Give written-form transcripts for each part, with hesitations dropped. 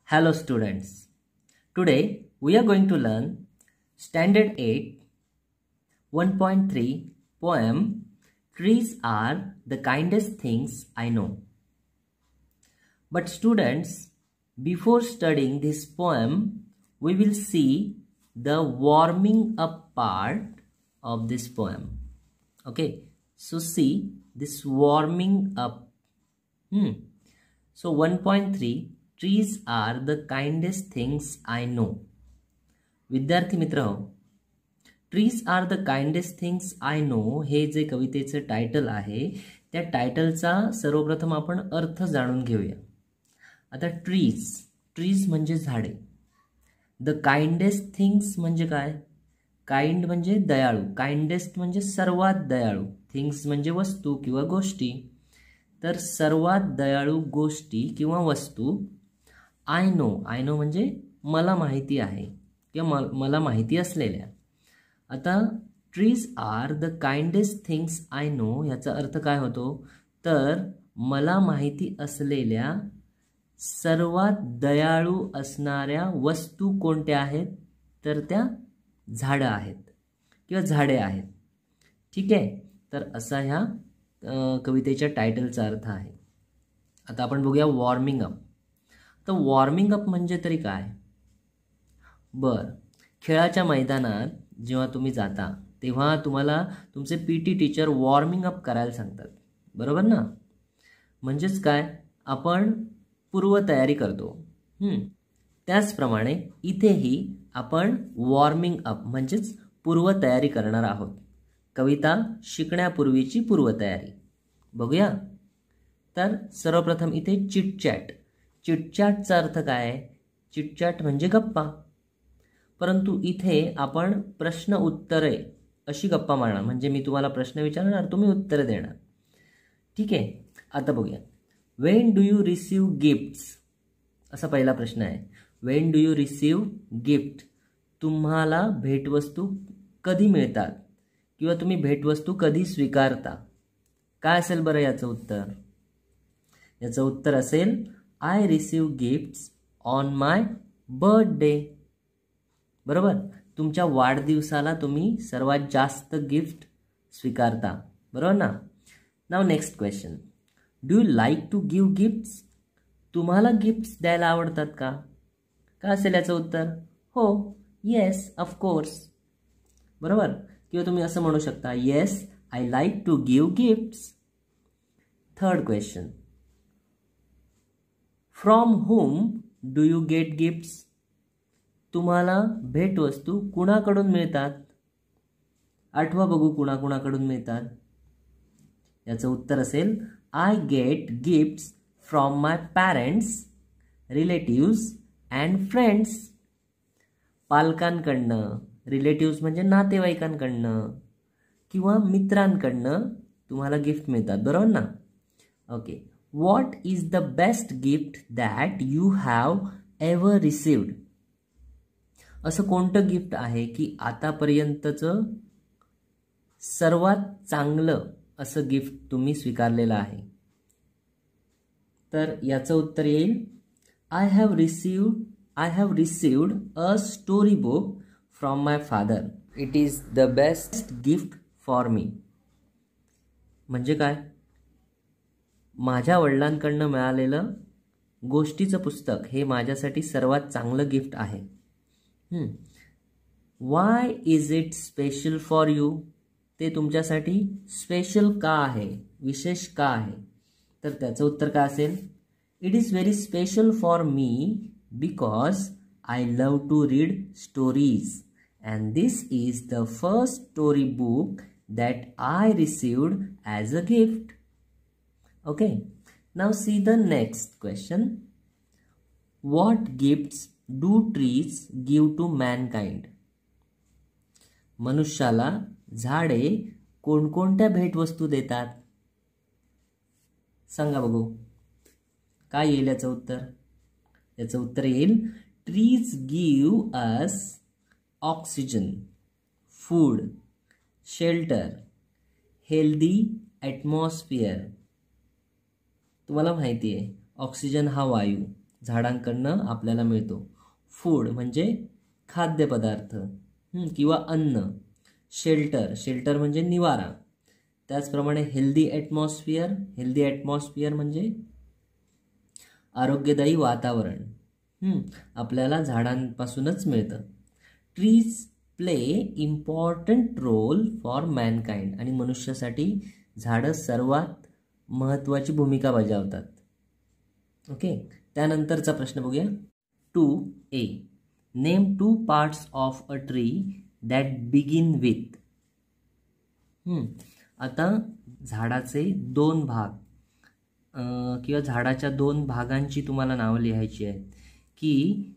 Hello students. Today we are going to learn Standard 8 1.3 poem Trees are the kindest things I know. But students, before studying this poem, we will see the warming up part of this poem. Okay, so see this warming up. So 1.3 Trees are the kindest things I know. विद्यार्थी मित्र हो, trees are the kindest things I know हे जे कवितेचं title आहे त्या टायटलचा सर्वप्रथम आपण अर्थ जाणून घेऊया. आता ट्रीज म्हणजे झाडे. द काइंडेस्ट थिंग्स म्हणजे काय? काइंड म्हणजे दयाळू, काइंडेस्ट म्हणजे सर्वात दयाळू, थिंग्स म्हणजे वस्तू किंवा गोष्टी. तर सर्वात दयाळू गोष्टी किंवा वस्तू आय नो म्हणजे मला माहिती आहे किंवा मला माहिती असलेल्या. आता trees are the kindest things I know याचा अर्थ काय होतो? तर मला माहिती असलेल्या सर्वात दयाळू असणाऱ्या वस्तू कोणत्या आहेत? तर त्या झाडं आहेत किंवा झाडे आहेत. ठीक आहे, तर असा ह्या कवितेच्या टायटलचा अर्थ आहे. आता आपण बघूया वॉर्मिंग अप. तर वॉर्मिंग अप म्हणजे तरी काय? खेळाच्या मैदानात जेव्हा तुम्ही जाता तेव्हा तुम्हाला तुमचे पीटी टीचर वॉर्मिंग अप करायला सांगतात, बरोबर ना? म्हणजेच काय, आपण पूर्वतयारी करतो. त्याचप्रमाणे इथेही आपण वॉर्मिंग अप म्हणजेच पूर्वतयारी करणार आहोत. कविता शिकण्यापूर्वीची पूर्वतयारी बघूया. तर सर्वप्रथम इथे चिटचॅटचा अर्थ काय आहे? चिटचॅट म्हणजे गप्पा, परंतु इथे आपण प्रश्न उत्तरे अशी गप्पा मारणार. म्हणजे मी तुम्हाला प्रश्न विचारणार, तुम्ही उत्तर देणार. ठीक आहे, आता बघूया. Wien do you receive gifts असा पहिला प्रश्न आहे. Wien do you receive gift, तुम्हाला भेटवस्तू कधी मिळतात किंवा तुम्ही भेटवस्तू कधी स्वीकारता? काय असेल बरं याचं उत्तर? याचं उत्तर असेल I receive gifts on my birthday. बरोबर, तुमच्या वाढदिवसाला तुम्ही सर्वात जास्त गिफ्ट स्वीकारता, बरोबर ना? नाव next question. Do you like to give gifts, तुम्हाला गिफ्ट्स द्यायला आवडतात का? काय असेल याचं उत्तर? हो, येस ऑफकोर्स. बरोबर, किंवा तुम्ही असं म्हणू शकता, yes I like to give gifts. Third question. From whom do you get gifts, तुम्हाला भेटवस्तू कुणाकडून मिळतात? आठवा बघू कुणाकुणाकडून मिळतात. याचं उत्तर असेल I get gifts from my parents, relatives and friends. पालकांकडनं, रिलेटिव्स म्हणजे नातेवाईकांकडनं किंवा मित्रांकडनं तुम्हाला गिफ्ट मिळतात, बरोबर ना? Okay. What is the best gift that you have ever received, असं कोणतं गिफ्ट आहे की आतापर्यंतचं सर्वात चांगलं असं गिफ्ट तुम्ही स्वीकारलेलं आहे? तर याचं उत्तर येईल I have received a story book from my father. It is the best gift for me. म्हणजे काय? माझ्या वडिलांकडनं मिळालेलं गोष्टीचं पुस्तक हे माझ्यासाठी सर्वात चांगलं गिफ्ट आहे. Y is it special for you, ते तुमच्यासाठी स्पेशल का आहे, विशेष का आहे? तर त्याचं उत्तर काय असेल? It is very special for me because I love to read stories and this is the first story book that I received as a gift. Okay, now see the next question. What gifts do trees give to mankind? मनुष्याला झाडे कोणकोणत्या भेटवस्तू देतात? सांगा बघू, काय येईल याचं उत्तर? याचं उत्तर येईल trees give us oxygen, food, shelter, healthy atmosphere. तुम्हाला माहिती आहे ऑक्सिजन हा वायू, झाडांकडनं आपल्याला मिळतो. फूड म्हणजे खाद्यपदार्थ किंवा अन्न. शेल्टर म्हणजे निवारा. त्याचप्रमाणे हेल्दी ॲटमॉस्फिअर म्हणजे आरोग्यदायी वातावरण आपल्याला झाडांपासूनच मिळतं. Trees play important role for mankind, आणि मनुष्यासाठी झाडं सर्वात महत्त्वाची भूमिका बजावतात. ओके, त्यानंतरचा प्रश्न बघूया. 2A, name 2 parts of a tree that begin with. आता झाडाचे 2 भाग किंवा झाडाच्या 2 भागांची तुम्हाला नावं लिहायची आहेत की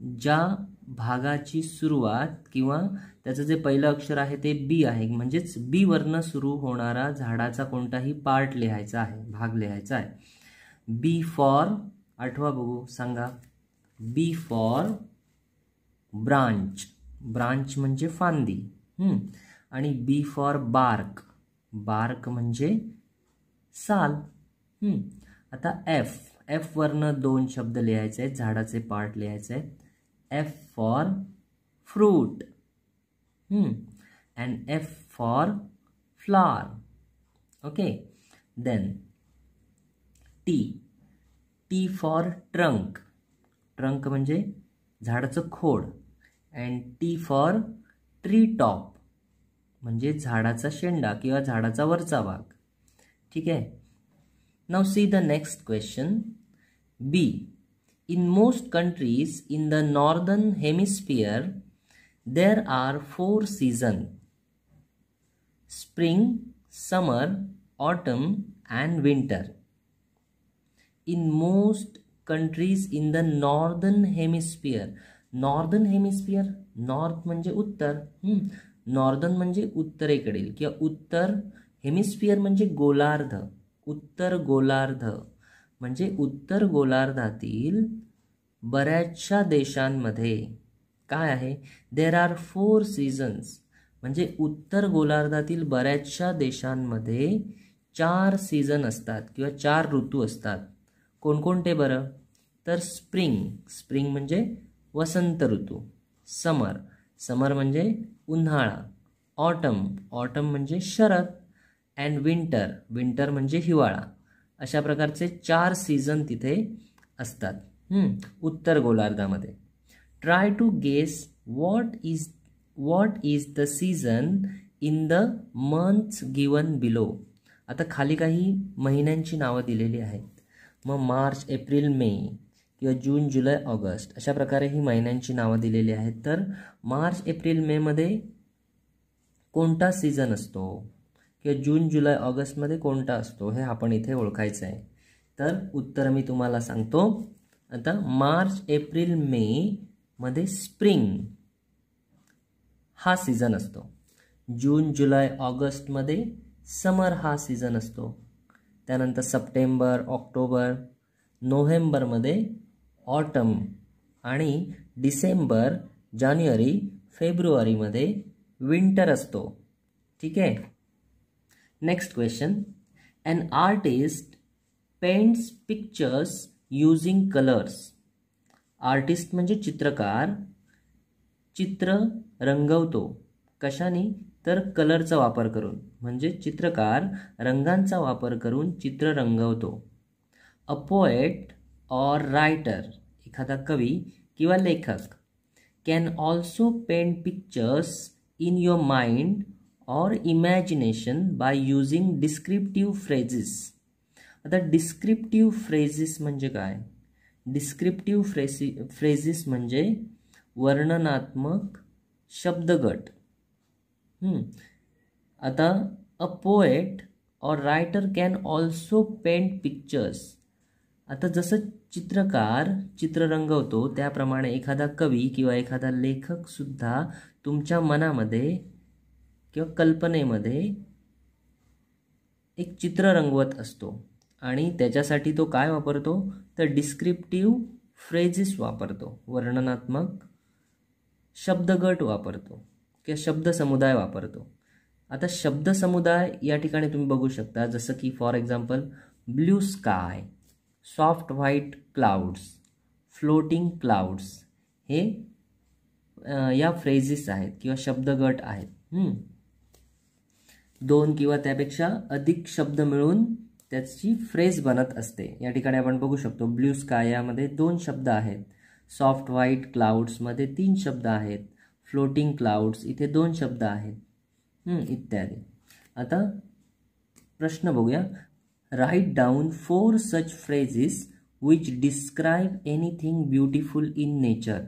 ज्या भागाची सुरुवात किंवा त्याचं जे पहिलं अक्षर आहे ते बी आहे, म्हणजेच बी वरनं सुरू होणारा झाडाचा कोणताही पार्ट लिहायचा आहे, भाग लिहायचा आहे. बी फॉर, आठवा बघू, सांगा. बी फॉर ब्रांच म्हणजे फांदी. आणि बी फॉर बार्क म्हणजे साल. आता एफ वरनं 2 शब्द लिहायचे आहेत, झाडाचे पार्ट लिहायचे आहेत. F for fruit and F for flower. Okay, then T for trunk म्हणजे झाडाचं खोड. And T for tree top म्हणजे झाडाचा शेंडा किंवा झाडाचा वरचा भाग. ठीक आहे. Now see the next question. B. In most countries in the northern hemisphere, there are 4 seasons: spring, summer, autumn, and winter. In most countries in the northern hemisphere. Northern hemisphere, north म्हणजे उत्तर. Northern म्हणजे उत्तरेकडील किंवा उत्तर. Hemisphere म्हणजे गोलार्ध. उत्तर गोलार्ध म्हणजे उत्तर गोलार्धातील बऱ्याचशा देशांमध्ये काय आहे, देर आर 4 सीझन्स, म्हणजे उत्तर गोलार्धातील बऱ्याचशा देशांमध्ये 4 सीझन असतात किंवा 4 ऋतू असतात. कोणकोणते बरं, तर स्प्रिंग म्हणजे वसंत ऋतू. समर म्हणजे उन्हाळा. ऑटम म्हणजे शरद. अँड विंटर म्हणजे हिवाळा. अशा प्रकारचे 4 सीझन तिथे असतात उत्तर गोलार्धामध्ये. Try to guess what is the season in the months given below. आता खाली काही महिन्यांची नावं दिलेली आहेत. मग मार्च, एप्रिल, मे किंवा जून, जुलै, ऑगस्ट अशा प्रकारे ही महिन्यांची नावं दिलेली आहेत. तर मार्च, एप्रिल, मे मध्ये कोणता सीझन असतो किंवा जून, जुलै, ऑगस्टमध्ये कोणता असतो हे आपण इथे ओळखायचं आहे. तर उत्तर मी तुम्हाला सांगतो. आता मार्च, एप्रिल, मे मध्ये स्प्रिंग हा सीझन असतो. जून, जुलै, ऑगस्टमध्ये समर हा सीझन असतो. त्यानंतर सप्टेंबर, ऑक्टोबर, नोव्हेंबरमध्ये ऑटम आणि डिसेंबर, जानेवारी, फेब्रुवारीमध्ये विंटर असतो. ठीक आहे. Next question. An artist paints pictures using colors. Artist म्हणजे चित्रकार. चित्र रंगवतो कशाने, तर कलरचा वापर करून. म्हणजे चित्रकार रंगांचा वापर करून चित्र रंगवतो. अ पोएट और रायटर, एखादा कवी किंवा लेखक, can also paint pictures in your mind or imagination by using descriptive phrases. आता descriptive phrases म्हणजे काय, descriptive phrases म्हणजे वर्णनात्मक शब्दगट. आता a poet or writer can also paint pictures. आता जसं चित्रकार चित्र रंगवतो त्याप्रमाणे एखादा कवी किंवा एखादा लेखक सुद्धा तुमच्या मनामध्ये किंवा कल्पनेमध्ये एक चित्र रंगवत असतो. आणि त्याच्यासाठी तो काय वापरतो, तर डिस्क्रिप्टिव्ह फ्रेजेस वापरतो, वर्णनात्मक शब्दगट वापरतो किंवा शब्दसमुदाय वापरतो. आता शब्दसमुदाय या ठिकाणी तुम्ही बघू शकता, जसं की for example blue sky, soft white clouds, floating clouds हे या फ्रेजेस आहेत किंवा शब्दगट आहेत. दोन किंवा त्यापेक्षा अधिक शब्द मिळून त्याची फ्रेज बनत असते. या ठिकाणी आपण बघू शकतो ब्ल्यू स्काय यामध्ये 2 शब्द आहेत, सॉफ्ट व्हाईट क्लाउड्समध्ये 3 शब्द आहेत, फ्लोटिंग क्लाउड्स इथे 2 शब्द आहेत, इत्यादी. आता प्रश्न बघूया. Write down 4 such phrases which describe anything beautiful in nature.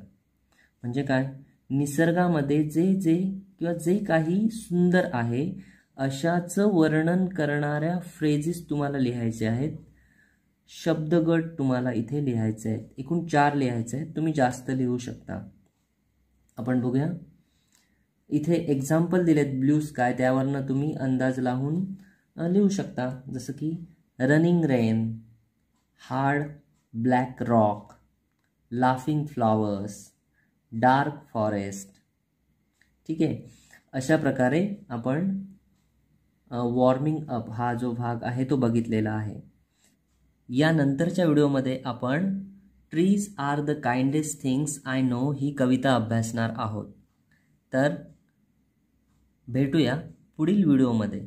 म्हणजे काय, निसर्गामध्ये जे काही सुंदर आहे अशाचं वर्णन करणाऱ्या फ्रेजेस तुम्हाला लिहायचे आहेत. शब्दगट तुम्हाला इथे लिहायचे आहेत. एकूण 4 लिहायचे आहेत, तुम्ही जास्त लिहू शकता. आपण बघूया. इथे एक्झाम्पल दिलेत ब्ल्यू स्काय, त्यावरनं तुम्ही अंदाज लावून लिहू शकता. जसं की running rain, hard black rock, laughing flowers, dark forest. ठीक आहे, अशा प्रकारे आपण वॉर्मिंग अप हा जो भाग आहे तो बघितलेला आहे. यानंतरच्या व्हिडिओमध्ये आपण trees are the kindest things I know ही कविता अभ्यासणार आहोत. तर भेटूया पुढील व्हिडिओमध्ये.